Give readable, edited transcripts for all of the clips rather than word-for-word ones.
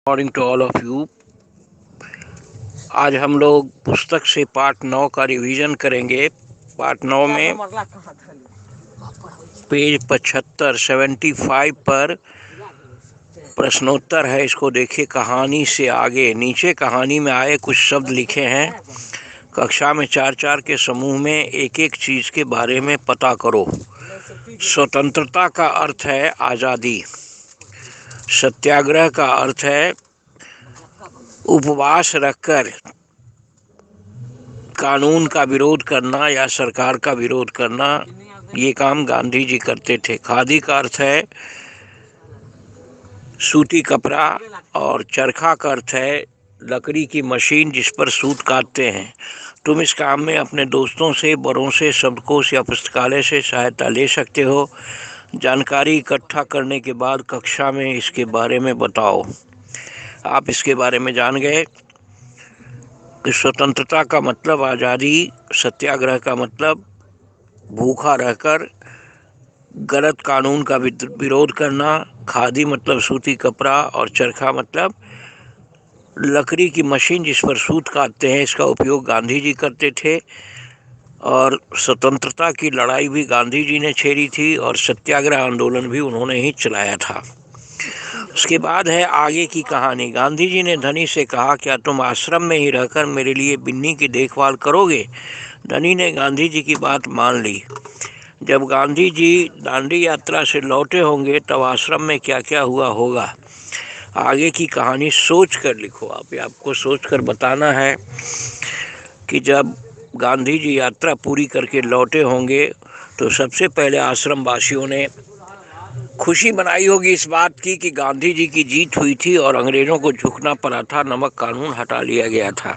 Morning to all of you. आज हम लोग पुस्तक से पार्ट 9 का रिवीजन करेंगे। पार्ट 9 में पेज 75 पर प्रश्नोत्तर है। इसको देखिए। कहानी से आगे नीचे कहानी में आए कुछ शब्द लिखे हैं। कक्षा में 4-4 के समूह में एक एक चीज के बारे में पता करो। स्वतंत्रता का अर्थ है आज़ादी। सत्याग्रह का अर्थ है उपवास रखकर कानून का विरोध करना या सरकार का विरोध करना। ये काम गांधी जी करते थे। खादी का अर्थ है सूती कपड़ा और चरखा का अर्थ है लकड़ी की मशीन जिस पर सूत काटते हैं। तुम इस काम में अपने दोस्तों से, बड़ों से, शब्दकोश या पुस्तकालय से सहायता ले सकते हो। जानकारी इकट्ठा करने के बाद कक्षा में इसके बारे में बताओ। आप इसके बारे में जान गए कि स्वतंत्रता का मतलब आज़ादी, सत्याग्रह का मतलब भूखा रहकर गलत कानून का विरोध करना, खादी मतलब सूती कपड़ा और चरखा मतलब लकड़ी की मशीन जिस पर सूत काटते हैं, इसका उपयोग गांधी जी करते थे। और स्वतंत्रता की लड़ाई भी गांधी जी ने छेड़ी थी और सत्याग्रह आंदोलन भी उन्होंने ही चलाया था। उसके बाद है आगे की कहानी। गांधी जी ने धनी से कहा, क्या तुम आश्रम में ही रहकर मेरे लिए बिन्नी की देखभाल करोगे? धनी ने गांधी जी की बात मान ली। जब गांधी जी दांडी यात्रा से लौटे होंगे तब आश्रम में क्या क्या हुआ होगा। आगे की कहानी सोच कर लिखो। आपको सोच कर बताना है कि जब गांधी जी यात्रा पूरी करके लौटे होंगे तो सबसे पहले आश्रम वासियों ने खुशी मनाई होगी इस बात की कि गांधी जी की जीत हुई थी और अंग्रेजों को झुकना पड़ा था, नमक कानून हटा लिया गया था।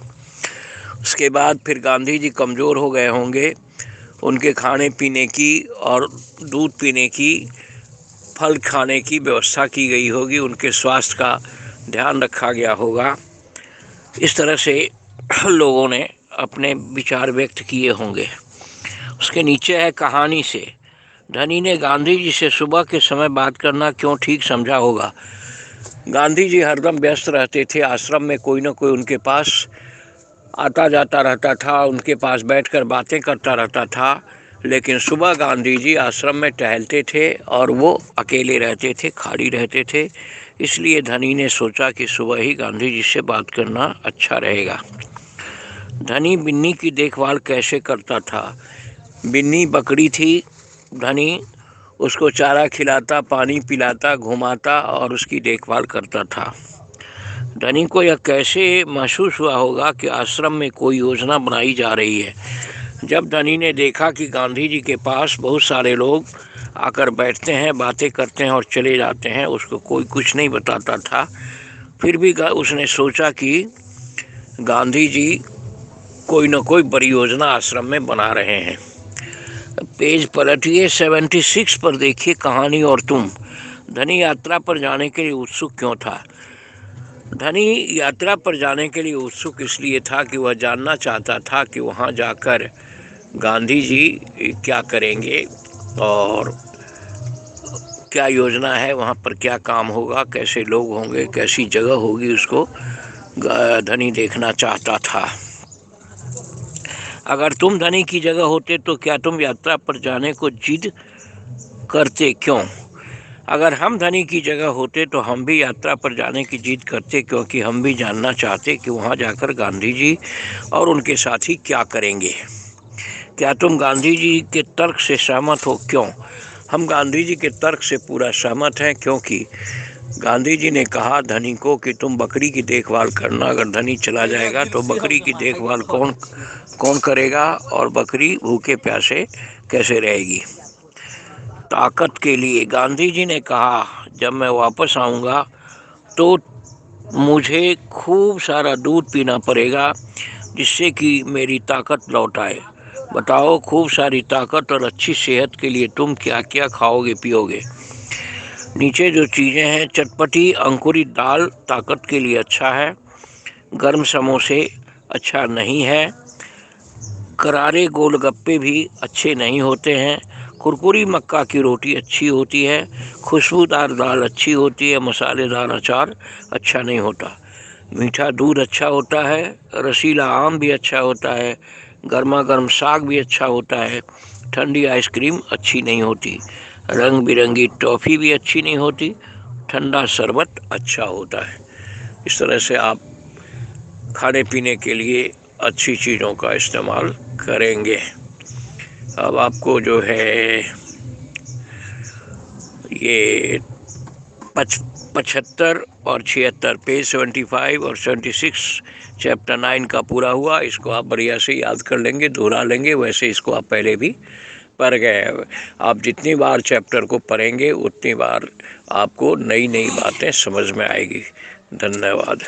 उसके बाद फिर गांधी जी कमज़ोर हो गए होंगे। उनके खाने पीने की और दूध पीने की, फल खाने की व्यवस्था की गई होगी। उनके स्वास्थ्य का ध्यान रखा गया होगा। इस तरह से लोगों ने अपने विचार व्यक्त किए होंगे। उसके नीचे है कहानी से। धनी ने गांधी जी से सुबह के समय बात करना क्यों ठीक समझा होगा। गांधी जी हरदम व्यस्त रहते थे। आश्रम में कोई ना कोई उनके पास आता जाता रहता था, उनके पास बैठकर बातें करता रहता था। लेकिन सुबह गांधी जी आश्रम में टहलते थे और वो अकेले रहते थे, खाली रहते थे। इसलिए धनी ने सोचा कि सुबह ही गांधी जी से बात करना अच्छा रहेगा। धनी बिन्नी की देखभाल कैसे करता था। बिन्नी बकरी थी। धनी उसको चारा खिलाता, पानी पिलाता, घुमाता और उसकी देखभाल करता था। धनी को यह कैसे महसूस हुआ होगा कि आश्रम में कोई योजना बनाई जा रही है। जब धनी ने देखा कि गांधी जी के पास बहुत सारे लोग आकर बैठते हैं, बातें करते हैं और चले जाते हैं, उसको कोई कुछ नहीं बताता था। फिर भी उसने सोचा कि गांधी जी कोई न कोई बड़ी योजना आश्रम में बना रहे हैं। पेज पलटिए 76 पर देखिए कहानी और तुम। धनी यात्रा पर जाने के लिए उत्सुक क्यों था। धनी यात्रा पर जाने के लिए उत्सुक इसलिए था कि वह जानना चाहता था कि वहां जाकर गांधी जी क्या करेंगे और क्या योजना है, वहां पर क्या काम होगा, कैसे लोग होंगे, कैसी जगह होगी, उसको धनी देखना चाहता था। अगर तुम धनी की जगह होते तो क्या तुम यात्रा पर जाने को जिद करते? क्यों? अगर हम धनी की जगह होते तो हम भी यात्रा पर जाने की जिद करते, क्योंकि हम भी जानना चाहते कि वहां जाकर गांधी जी और उनके साथी क्या करेंगे। क्या तुम गांधी जी के तर्क से सहमत हो? क्यों? हम गांधी जी के तर्क से पूरा सहमत हैं, क्योंकि गांधी जी ने कहा धनी को कि तुम बकरी की देखभाल करना। अगर धनी चला जाएगा तो बकरी की देखभाल कौन कौन करेगा और बकरी भूखे प्यासे कैसे रहेगी। ताकत के लिए गांधी जी ने कहा, जब मैं वापस आऊंगा तो मुझे खूब सारा दूध पीना पड़ेगा जिससे कि मेरी ताकत लौट आए। बताओ, खूब सारी ताकत और अच्छी सेहत के लिए तुम क्या क्या खाओगे पियोगे। नीचे जो चीज़ें हैं, चटपटी अंकुरित दाल ताकत के लिए अच्छा है। गर्म समोसे अच्छा नहीं है। करारे गोलगप्पे भी अच्छे नहीं होते हैं। कुरकुरी मक्का की रोटी अच्छी होती है, खुशबूदार दाल अच्छी होती है, मसालेदार अचार अच्छा नहीं होता। मीठा दूध अच्छा होता है, रसीला आम भी अच्छा होता है, गर्मा गर्म साग भी अच्छा होता है, ठंडी आइसक्रीम अच्छी नहीं होती, रंग बिरंगी टॉफ़ी भी अच्छी नहीं होती, ठंडा शरबत अच्छा होता है। इस तरह से आप खाने पीने के लिए अच्छी चीज़ों का इस्तेमाल करेंगे। अब आपको जो है ये 75 और 76 पेज 75 और 76 चैप्टर 9 का पूरा हुआ। इसको आप बढ़िया से याद कर लेंगे, दोहरा लेंगे। वैसे इसको आप पहले भी पढ़ गए। आप जितनी बार चैप्टर को पढ़ेंगे उतनी बार आपको नई नई बातें समझ में आएगी। धन्यवाद।